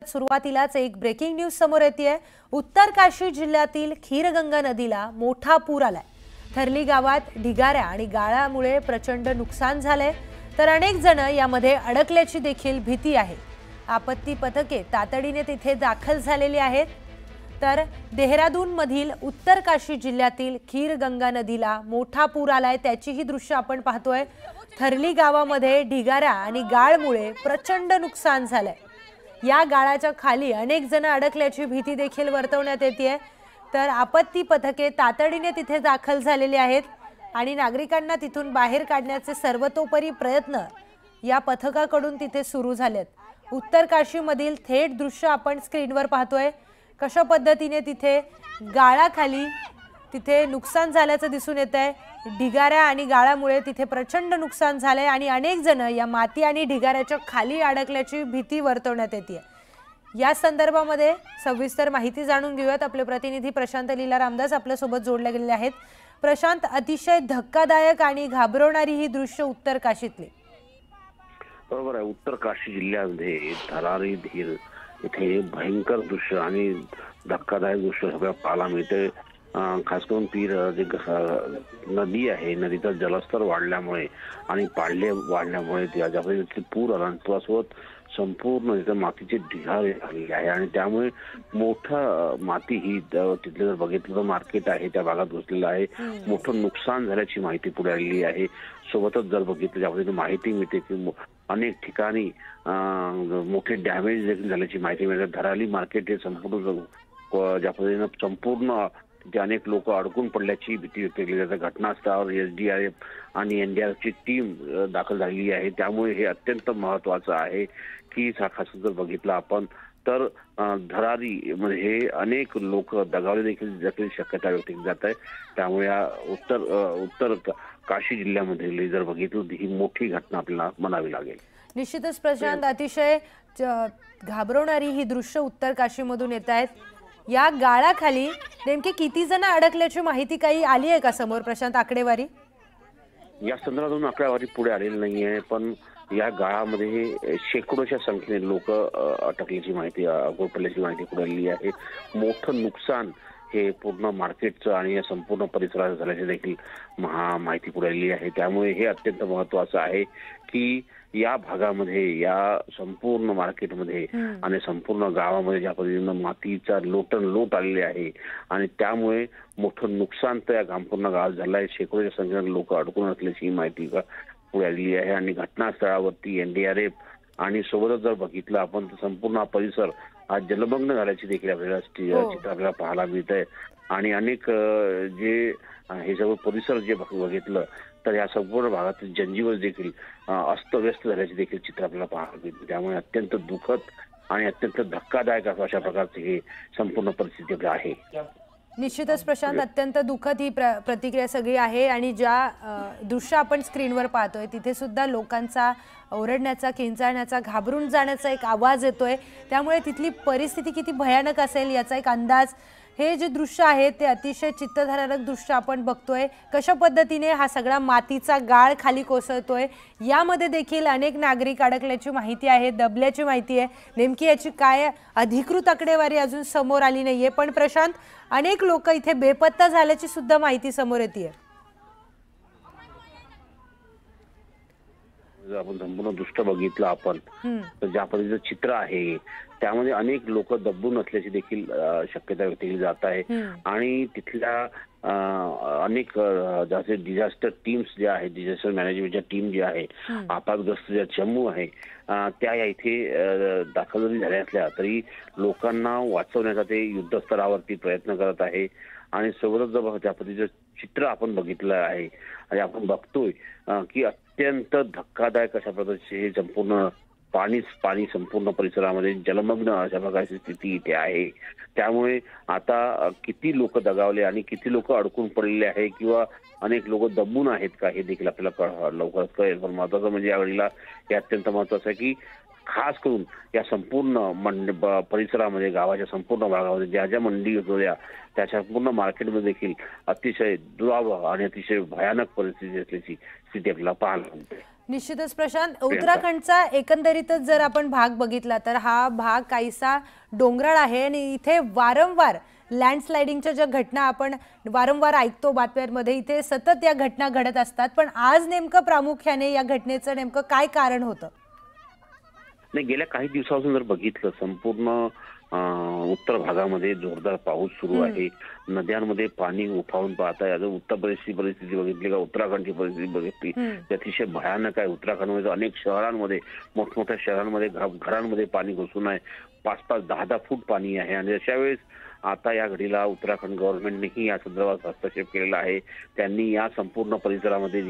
सुरुवातीलाच एक breaking news समोर येते। उत्तर काशी जिल्ह्यातील खीरगंगा नदीला मोठा पूर आलाय। थरली गावात ढिगाऱ्या आणि गाळामुळे प्रचंड नुकसान झाले, तर अनेक जण यामध्ये अडकल्याची देखील भीती आहे। आपत्ती पथके तातडीने तिथे दाखल झालेली आहेत। तर देहरादून मधील उत्तर काशी जिल्ह्यातील खीरगंगा नदीला मोठा पूर आलाय, त्याची ही दृश्य आपण पाहतोय। थरली गावामध्ये ढिगाऱ्या आणि गाळामुळे प्रचंड नुकसान झालंय। या गाळाच्या खाली अनेक जण अडकल्याची भीती देखील वर्तवण्यात येते। तर आपत्ती पथके तातडीने तिथे दाखल झालेली आहेत आणि नागरिकांना तिथून बाहेर काढण्याचे सर्वतोपरी प्रयत्न या पथकाकडून तिथे सुरू झालेत। उत्तर काशी मधील थेट दृश्य आपण स्क्रीनवर पाहतोय। कशा पद्धतीने तिथे गाळाखाली तिथे नुकसान झाल्याचं दिसून येतंय। ढिगाऱ्या आणि गाळामुळे तिथे प्रचंड नुकसान झाले आणि अनेक जण या माती आणि ढिगाऱ्याच्या खाली अडकल्याची भीती वर्तवण्यात येते। या संदर्भामध्ये सविस्तर माहिती जाणून घेऊयात। आपले प्रतिनिधी प्रशांत लीला रामदास आपल्या सोबत जोडले गेलेले आहेत। प्रशांत, अतिशय धक्कादायक आणि घाबरवणारी ही दृश्य उत्तर काशीतली। बरोबर आहे। उत्तर काशी जिल्ह्यामध्ये थरारी धीर इथे भयंकर दृश्य आणि धक्कादायक दृश्य सगळं पाहायला मिळते। खास करून पीर जे नदी आहे, नदीचा जलस्तर वाढल्यामुळे आणि पाडले वाढल्यामुळे त्याच्यामध्ये पूर आला आणि त्यासोबत संपूर्ण इथे मातीचे ढिगारे झालेले आहे आणि त्यामुळे मोठं माती ही तिथले जर बघितलं तर मार्केट आहे त्या भागात घुसलेलं आहे। मोठं नुकसान झाल्याची माहिती पुढे आलेली आहे। सोबतच जर बघितलं त्यामध्ये माहिती मिळते की अनेक ठिकाणी मोठे डॅमेज देखील झाल्याची माहिती मिळते। धराली मार्केट हे संपूर्ण ज्या पद्धतीनं संपूर्ण तिथे अनेक लोक अडकून पडल्याची भीती व्यक्त केली जाते। घटनास्थळावर SDRF आणि NDRFची टीम दाखल झालेली आहे। त्यामुळे हे अत्यंत महत्त्वाचं आहे की खास जर बघितलं आपण तर धरारी मध्ये अनेक लोक दगावले देखील शक्यता व्यक्त केली जात आहे। त्यामुळे उत्तर काशी जिल्ह्यामध्ये जर बघितलं ही मोठी घटना आपल्याला म्हणावी लागेल। निश्चितच प्रशांत, अतिशय घाबरवणारी ही दृश्य उत्तर काशीमधून येत आहेत। या गाळाखाली नेमके किती जण अडकल्याची माहिती काही आली आहे का समोर प्रशांत? आकडेवारी या संदर्भातून आकडेवारी पुढे आलेली नाहीये, पण या गाळामध्ये शेकडोच्या संख्येने लोक अटकल्याची माहिती पडल्याची माहिती पुढे आलेली आहे। मोठं नुकसान हे पूर्ण मार्केटचं आणि या संपूर्ण परिसरात झाल्याची देखील माहिती पुढे आलेली आहे। त्यामुळे हे अत्यंत महत्त्वाचं आहे की या भागामध्ये, या संपूर्ण मार्केटमध्ये आणि संपूर्ण गावामध्ये ज्या पद्धतीनं मातीचा लोट आलेले आहे आणि त्यामुळे मोठं नुकसान तर या संपूर्ण गावात झालं आहे। शेकडोच्या संख्येने लोक अडकून असल्याची माहिती पुढे आलेली आहे आणि घटनास्थळावरती NDRF आणि सोबतच जर बघितलं आपण तर संपूर्ण परिसर आज जलमग्न झाल्याची देखील आपल्याला चित्र आपल्याला पाहायला मिळत आहे आणि अनेक जे हे सगळं परिसर जे बघितलं तर या संपूर्ण भागातील जनजीवन देखील अस्तव्यस्त झाल्याचे देखील चित्र आपल्याला पाहायला मिळते। त्यामुळे अत्यंत दुःखद आणि अत्यंत धक्कादायक अशा प्रकारची ही संपूर्ण परिस्थिती आहे। निश्चितच प्रशांत, अत्यंत दुःखद ही प्रतिक्रिया सगळी आहे आणि ज्या दृश्य आपण स्क्रीनवर पाहतोय तिथे सुद्धा लोकांचा ओरडण्याचा, किंचाळण्याचा, घाबरून जाण्याचा एक आवाज येतोय। त्यामुळे तिथली परिस्थिती किती भयानक असेल याचा एक अंदाज हे जे दृश्य आहे ते अतिशय चित्तथरारक दृश्य आपण बघतोय। कशा पद्धतीने हा सगळा मातीचा गाळ खाली कोसळतोय, यामध्ये देखील अनेक नागरिक अडकल्याची माहिती आहे, दबल्याची माहिती आहे। नेमकी याची काय अधिकृत आकडेवारी अजून समोर आली नाहीये, पण प्रशांत, अनेक लोक इथे बेपत्ता झाल्याची सुद्धा माहिती समोर येते। आपण संपूर्ण दृश्य बघितलं आपण तर ज्या पद्धतीचं चित्र आहे त्यामध्ये अनेक लोक दबून असल्याची देखील शक्यता व्यक्त केली जात आहे आणि तिथल्या अनेक जसे डिझास्टर टीम्स ज्या आहेत, डिझास्टर मॅनेजमेंटच्या टीम ज्या आहे, आपत्ग्रस्त ज्या चमू आहे त्या या इथे दाखल जरी झाल्या असल्या तरी लोकांना वाचवण्याचा ते युद्धस्तरावरती प्रयत्न करत आहे आणि सोबतच जर त्या पद्धतीचं चित्र आपण बघितलं आहे आणि आपण बघतोय की अत्यंत धक्कादायक अशा प्रकारचे हे संपूर्ण पाणी संपूर्ण परिसरामध्ये जलमग्न अशा प्रकारची स्थिती इथे आहे। त्यामुळे आता किती लोक दगावले आणि किती लोक अडकून पडलेले आहे किंवा अनेक लोक दबून आहेत का हे देखील आपल्याला लवकरच कळेल। पण महत्त्वाचं म्हणजे यावेळेला हे अत्यंत महत्त्वाचं आहे की खास करून या संपूर्ण परिसरामध्ये, गावाच्या संपूर्ण भागामध्ये ज्या ज्या मंडी होत्या त्या संपूर्ण मार्केटमध्ये देखील अतिशय दुरावह आणि अतिशय भयानक परिस्थिती असल्याची स्थिती आपल्याला पाहायला मिळते। निश्चितच प्रशांत, उत्तराखंडचा एकंदरीतच जर आपण भाग बघितला तर हा भाग काहीसा डोंगराळ आहे आणि इथे वारंवार लँडस्लायडिंगच्या ज्या घटना आपण वारंवार ऐकतो बातम्यांमध्ये, इथे सतत या घटना घडत असतात. पण आज नेमकं प्रामुख्याने या घटनेचं नेमकं काय कारण होतं? नाही, गेल्या काही दिवसापासून जर बघितलं संपूर्ण उत्तर भागामध्ये जोरदार पाऊस सुरू आहे. नद्यांमध्ये पाणी उफाळून पाहत आहे. उत्तर प्रदेशची परिस्थिती बघितली का उत्तराखंडची परिस्थिती बघितली ती अतिशय भयानक आहे. उत्तराखंडमध्ये अनेक शहरांमध्ये, मोठमोठ्या शहरांमध्ये घरांमध्ये पाणी घुसून आहे. 5-5, 10-10 फूट पाणी आहे. आणि अशा वेळेस आता या घडीला उत्तराखंड गव्हर्नमेंटनेही या संदर्भात हस्तक्षेप केलेला आहे. त्यांनी या संपूर्ण परिसरामध्ये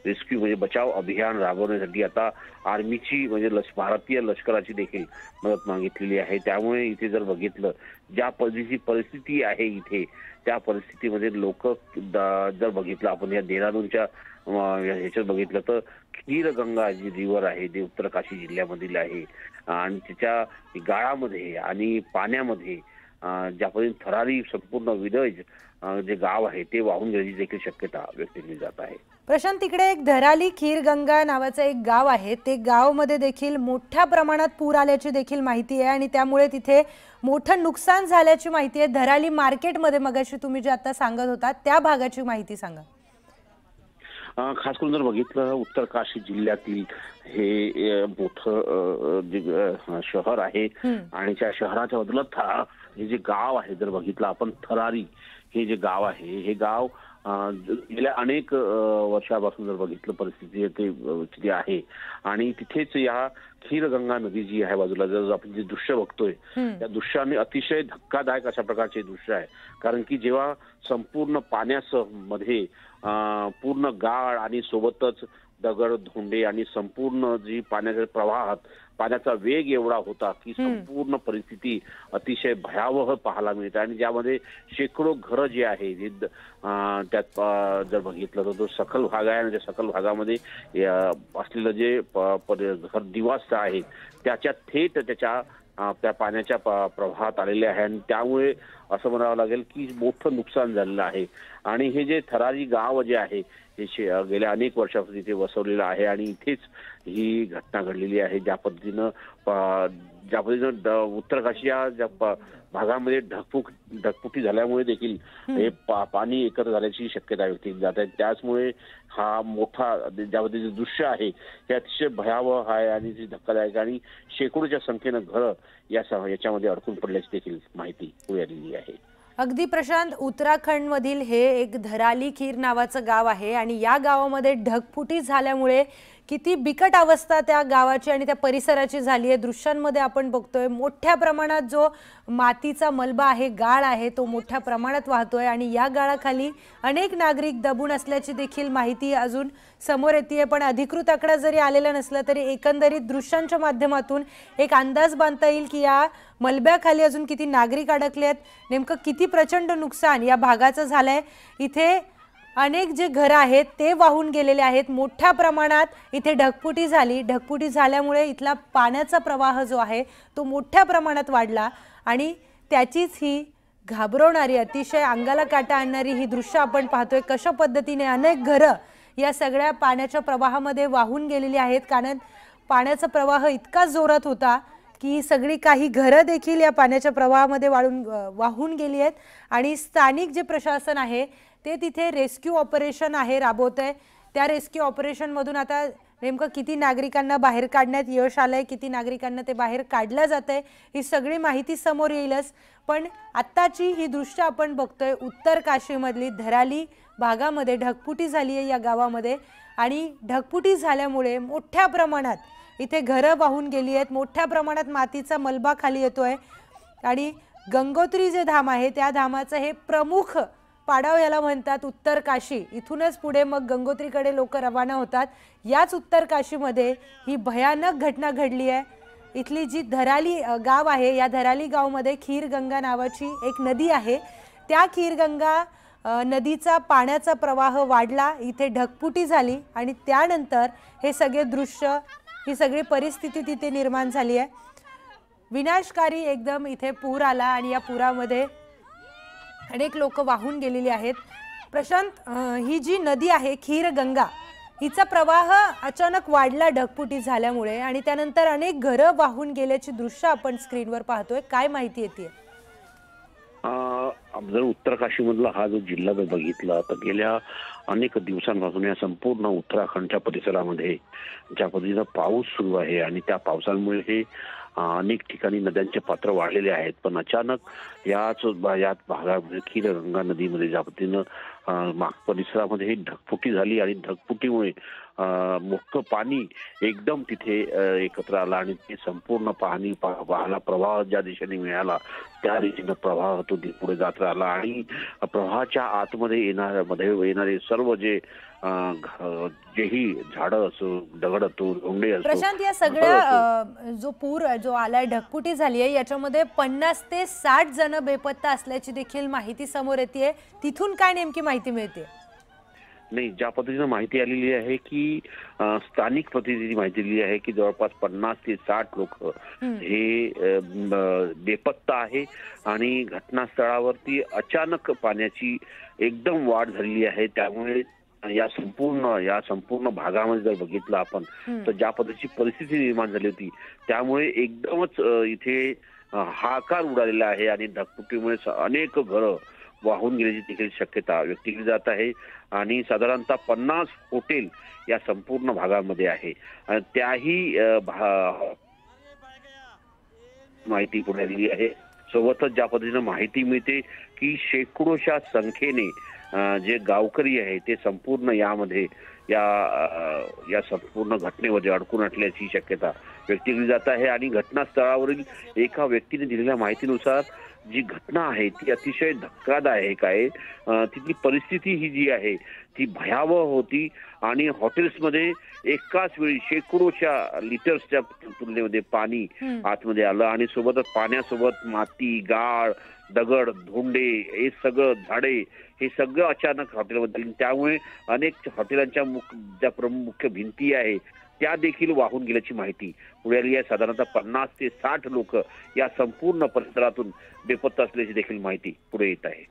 रेस्क्यू म्हणजे बचाव अभियान राबवण्यासाठी आता आर्मीची म्हणजे भारतीय लष्कराची देखील मदत मागितलेली आहे. त्यामुळे इथे जर बघितलं ज्या पद्धतीची परिस्थिती आहे इथे, त्या परिस्थितीमध्ये लोक जर बघितलं आपण या देहरादूनच्या ह्याच्यात बघितलं तर खीरगंगा जी रिव्हर आहे ते उत्तरकाशी जिल्ह्यामधील आहे आणि तिच्या गाळामध्ये आणि पाण्यामध्ये ज्या पद्धतीने थरारी संपूर्ण विदर्भ जे गाव आहे ते वाहून गेल्याची देखील शक्यता व्यक्त केली जात आहे. प्रशांत, तिकडे एक धराली खीरगंगा नावाचं एक गाव आहे, ते गाव मध्ये देखील मोठ्या प्रमाणात पूर आल्याची देखील माहिती आहे आणि त्यामुळे तिथे मोठं नुकसान झाल्याची माहिती आहे. धराली मार्केटमध्ये मगाशी तुम्ही जे आता सांगत होता त्या भागाची माहिती सांगा. खास करून जर बघितलं उत्तरकाशी जिल्ह्यातील हे मोठं जे शहर आहे आणि त्या शहराच्या बाजूला हे जे गाव आहे जर बघितलं आपण थरारी हे जे गाव आहे हे गाव गेल्या अनेक वर्षापासून जर बघितलं परिस्थिती आहे आणि तिथेच या खीरगंगा नदी जी आहे बाजूला जर आपण जे दृश्य बघतोय त्या दृश्याने अतिशय धक्कादायक अशा प्रकारचे दृश्य आहे. कारण की जेव्हा संपूर्ण पाण्यामध्ये पूर्ण गाळ आणि सोबतच दगड धोंडे आणि संपूर्ण जी पाण्याच्या प्रवाहात पाण्याचा वेग एवढा होता की संपूर्ण परिस्थिती अतिशय भयावह पाहायला मिळते आणि ज्यामध्ये शेकडो घरं जे आहे त्यात जर बघितलं तर तो सखल भाग आहे आणि त्या सखल भागामध्ये असलेलं जे घर दिवास आहे त्याच्या थेट त्या पाण्याच्या प्रवाहात आलेले आहे आणि त्यामुळे असं म्हणावं लागेल की मोठं नुकसान झालेलं आहे. आणि हे जे थरारी गाव जे आहे हे गेल्या अनेक वर्षापासून इथे वसवलेलं आहे आणि इथेच ही घटना घडलेली आहे. ज्या पद्धतीनं उत्तरकाशीच्या ज्या भागामध्ये ढगफुटी झाल्यामुळे देखील हे पाणी एकत्र झाल्याची शक्यता व्यक्त केली जात आहे. त्याचमुळे हा मोठा ज्या पद्धतीचे दृश्य आहे हे अतिशय भयावह आहे आणि धक्कादायक आणि शेकडोच्या संख्येनं घरं याच्यामध्ये अडकून पडल्याची देखील माहिती मिळालेली आहे. अगदी प्रशांत, उत्तराखंड मधील हे एक धराली खीर नावाचं गाव आहे आणि या गावामध्ये ढगफुटी झाल्यामुळे किती बिकट अवस्था त्या गावाची आणि त्या परिसराची झाली आहे. दृश्यांमध्ये आपण बघतोय मोठ्या प्रमाणात जो मातीचा मलबा आहे, गाळ आहे, तो मोठ्या प्रमाणात वाहतोय आणि या गाळाखाली अनेक नागरिक दबून असल्याची देखील माहिती अजून समोर येते. पण अधिकृत आकडा जरी आलेला नसला तरी एकंदरीत दृश्यांच्या माध्यमातून एक अंदाज बांधता येईल की या मलब्याखाली अजून किती नागरिक अडकले आहेत, नेमकं किती प्रचंड नुकसान या भागाचं झालंय. इथे अनेक जे घरं आहेत ते वाहून गेलेले आहेत. मोठ्या प्रमाणात इथे ढगफुटी झाली. ढगफुटी झाल्यामुळे इथला पाण्याचा प्रवाह जो आहे तो मोठ्या प्रमाणात वाढला आणि त्याचीच ही घाबरवणारी, अतिशय अंगाला काटा आणणारी ही दृश्य आपण पाहतोय. कशा पद्धतीने अनेक घरं या सगळ्या पाण्याच्या प्रवाहामध्ये वाहून गेलेली आहेत. कारण पाण्याचा प्रवाह इतका जोरात होता की सगळी काही घरं देखील या पाण्याच्या प्रवाहामध्ये वाहून गेली आहेत. आणि स्थानिक जे प्रशासन आहे ते तिथे रेस्क्यू ऑपरेशन आहे राबवतंय. त्या रेस्क्यू ऑपरेशनमधून आता नेमकं किती नागरिकांना बाहेर काढण्यात यश आलंय, किती नागरिकांना ते बाहेर काढलं जातंय, ही सगळी माहिती समोर येईलच. पण आत्ताची ही दृश्य आपण बघतोय उत्तर काशीमधली धराली भागामध्ये ढगफुटी झाली आहे या गावामध्ये आणि ढगफुटी झाल्यामुळे मोठ्या प्रमाणात इथे घरं वाहून गेली आहेत. मोठ्या प्रमाणात मातीचा मलबा खाली येतोय आणि गंगोत्री जे धाम आहे त्या धामाचं हे प्रमुख पाडाव याला म्हणतात उत्तर काशी. इथूनच पुढे मग गंगोत्रीकडे लोक रवाना होतात. याच उत्तर काशीमध्ये ही भयानक घटना घडली आहे. इथली जी धराली गाव आहे या धराली गावमध्ये खीरगंगा नावाची एक नदी आहे. त्या खीरगंगा नदीचा पाण्याचा प्रवाह वाढला, इथे ढगफुटी झाली आणि त्यानंतर हे सगळे दृश्य, ही सगळी परिस्थिती तिथे निर्माण झाली आहे. विनाशकारी एकदम इथे पूर आला आणि या पुरामध्ये अनेक लोक वाहून गेलेली आहेत. प्रशांत, ही जी नदी आहे खीरगंगा, हिचा प्रवाह अचानक वाढला ढगफुटी झाल्यामुळे आणि त्यानंतर अनेक घरं वाहून गेल्याची दृश्य आपण स्क्रीनवर पाहतोय। काय माहिती येते? जर उत्तर काशीमधला हा जो जिल्हा जर बघितला तर गेल्या अनेक दिवसांपासून या संपूर्ण उत्तराखंडच्या परिसरामध्ये ज्या पद्धतीनं पाऊस सुरू आहे आणि त्या पावसामुळे हे अनेक ठिकाणी नद्यांचे पात्र वाढलेले आहेत। पण अचानक याच भागामध्ये खीरगंगा नदीमध्ये ज्या पद्धतीनं परिसरामध्ये ही ढगफुटी झाली आणि ढगफुटीमुळे मोठं पाणी एकदम तिथे एकत्र आलं आणि ते संपूर्ण पाहायला प्रवाह ज्या दिशेने मिळाला त्या दिशेनं प्रवाह तो पुढे जात राहिला आणि प्रवाहाच्या आतमध्ये येणारे सर्व जेही झाडं असो, दगड असो, धोंडे असो, प्रशांत, या सगळ्या जो पूर जो आलाय, ढगफुटी झाली आहे, याच्यामध्ये 50 ते 60 जण बेपत्ता असल्याची देखील माहिती समोर येते। तिथून काय नेमकी माहिती मिळते? नाही, ज्या पद्धतीनं माहिती आलेली आहे की स्थानिक प्रतिनिधी माहिती दिली आहे की जवळपास 50 ते 60 लोक हे बेपत्ता आहे आणि घटनास्थळावरती अचानक पाण्याची एकदम वाढ झालेली आहे। त्यामुळे या संपूर्ण भागामध्ये जर बघितलं आपण तर ज्या पद्धतीची परिस्थिती निर्माण झाली होती त्यामुळे एकदमच इथे हाहाकार उडालेला आहे आणि ढगफुटीमुळे अनेक घरं वाहून गेल्याची देखील शक्यता व्यक्त केली जात आहे आणि साधारणतः 50 हॉटेल या संपूर्ण भागामध्ये आहे। त्याही माहिती पुढे आलेली आहे। सोबतच ज्या पद्धतीनं माहिती मिळते की शेकडोच्या संख्येने जे गावकरी आहे ते संपूर्ण यामध्ये या संपूर्ण घटनेमध्ये अडकून असल्याची शक्यता व्यक्त केली जात आहे आणि घटनास्थळावरील एका व्यक्तीने दिलेल्या माहितीनुसार जी घटना आहे ती अतिशय धक्कादायक आहे। तिथली परिस्थिती ही जी आहे ती भयावह होती आणि हॉटेल्समध्ये एकाच वेळी शेकडोच्या लिटर्सच्या तुलनेमध्ये पाणी आतमध्ये आलं आणि सोबतच पाण्यासोबत माती, गाळ, दगड, धोंडे, हे सगळं झाडे, हे सगळं अचानक हॉटेलमध्ये आली। त्यामुळे अनेक हॉटेलांच्या ज्या प्रमुख मुख्य भिंती आहे त्या देखील वाहून गेल्याची माहिती पुढे आली आहे। साधारणतः 50 ते 60 लोक या संपूर्ण परिसरातून बेपत्ता असल्याची देखील माहिती पुढे येत आहे।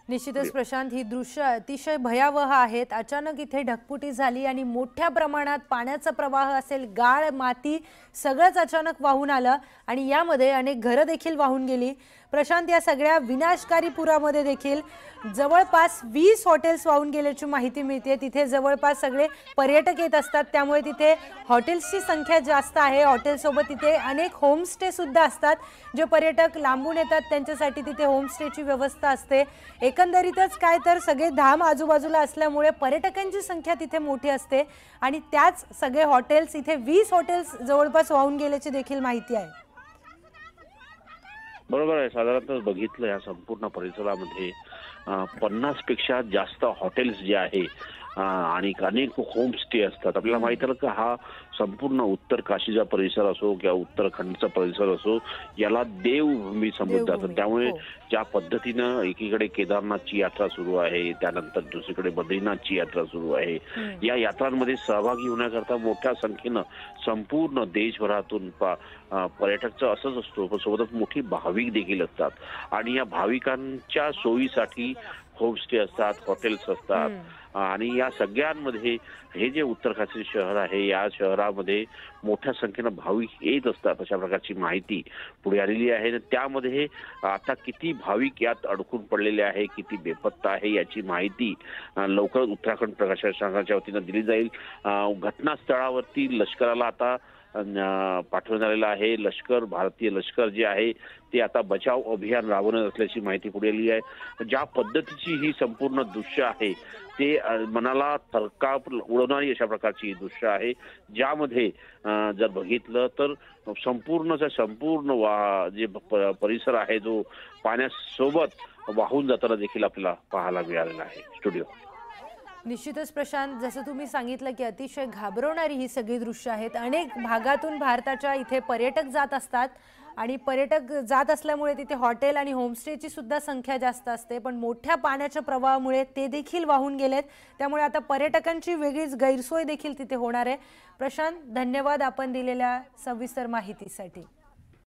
निश्चितच प्रशांत, ही दृश्य अतिशय भयावह आहेत। अचानक इथे ढगफुटी झाली आणि मोठ्या प्रमाणात पाण्याचा प्रवाह असेल, गाळ, माती सगळंच अचानक वाहून आलं आणि यामध्ये अनेक घरं देखील वाहून गेली। प्रशांत, या सगळ्या विनाशकारी पुरामध्ये देखील जवळपास 20 हॉटेल्स वाहून गेल्याची माहिती मिळते। तिथे जवळपास सगळे पर्यटक येत असतात, त्यामुळे तिथे हॉटेल्सची संख्या जास्त आहे। हॉटेलसोबत तिथे अनेक होमस्टे सुद्धा असतात। जे पर्यटक लांबून येतात त्यांच्यासाठी तिथे होमस्टेची व्यवस्था असते। एकंदरीतच काय तर सगळे धाम आजूबाजूला असल्यामुळे पर्यटकांची संख्या तिथे मोठी असते आणि त्याच सगळे हॉटेल्स, इथे 20 हॉटेल्स जवळपास वाहून गेल्याची देखील माहिती आहे। बरोबर आहे। साधारणतः बघितलं या संपूर्ण परिसरामध्ये 50 पेक्षा जास्त हॉटेल्स जे आहे आणि अनेक होमस्टे असतात। आपल्याला माहित आहे का हा संपूर्ण उत्तर काशीचा परिसर असो किंवा उत्तराखंडचा परिसर असो याला देवभूमी समजतात। त्यामुळे ज्या पद्धतीनं एकीकडे केदारनाथची यात्रा सुरू आहे, त्यानंतर दुसरीकडे बद्रीनाथची यात्रा सुरू आहे, या यात्रांमध्ये सहभागी होण्याकरता मोठ्या संख्येनं संपूर्ण देशभरातून पर्यटकचं असंच असतो, पण सोबतच मोठी भाविक देखील असतात आणि या भाविकांच्या सोयीसाठी होमस्टे असतात, हॉटेल्स असतात आणि या सगळ्यांमध्ये हे जे उत्तर काशी शहर आहे या शहरामध्ये मोठ्या संख्येनं भाविक येत असतात अशा प्रकारची माहिती पुढे आलेली आहे। त्यामध्ये आता किती भाविक यात अडकून पडलेले आहे, किती बेपत्ता आहे याची माहिती लवकर उत्तराखंड प्रशासनाच्या वतीनं दिली जाईल। घटनास्थळावरती लष्कराला आता पाठवण्यात आलेलं आहे। भारतीय लष्कर जे आहे ते आता बचाव अभियान राबवणार असल्याची माहिती पुढे आली आहे। ज्या पद्धतीची ही संपूर्ण दृश्य आहे ते मनाला थरकाप उडवणारी अशा प्रकारची दृश्य आहे, ज्यामध्ये जर बघितलं तर संपूर्ण जे परिसर आहे जो पाण्यासोबत वाहून जाताना देखील आपल्याला पाहायला मिळालेला आहे। स्टुडिओ निश्चितच प्रशांत, जसं तुम्ही सांगितलं की अतिशय घाबरवणारी ही सगळी दृश्य आहेत। अनेक भागातून भारताच्या इथे पर्यटक जात असतात आणि पर्यटक जात असल्यामुळे तिथे हॉटेल आणि होमस्टेची सुद्धा संख्या जास्त असते, पण मोठ्या पाण्याच्या प्रवाहामुळे ते देखील वाहून गेलेत। त्यामुळे आता पर्यटकांची वेगळीच गैरसोय देखील तिथे होणार आहे। प्रशांत, धन्यवाद आपण दिलेल्या सविस्तर माहितीसाठी।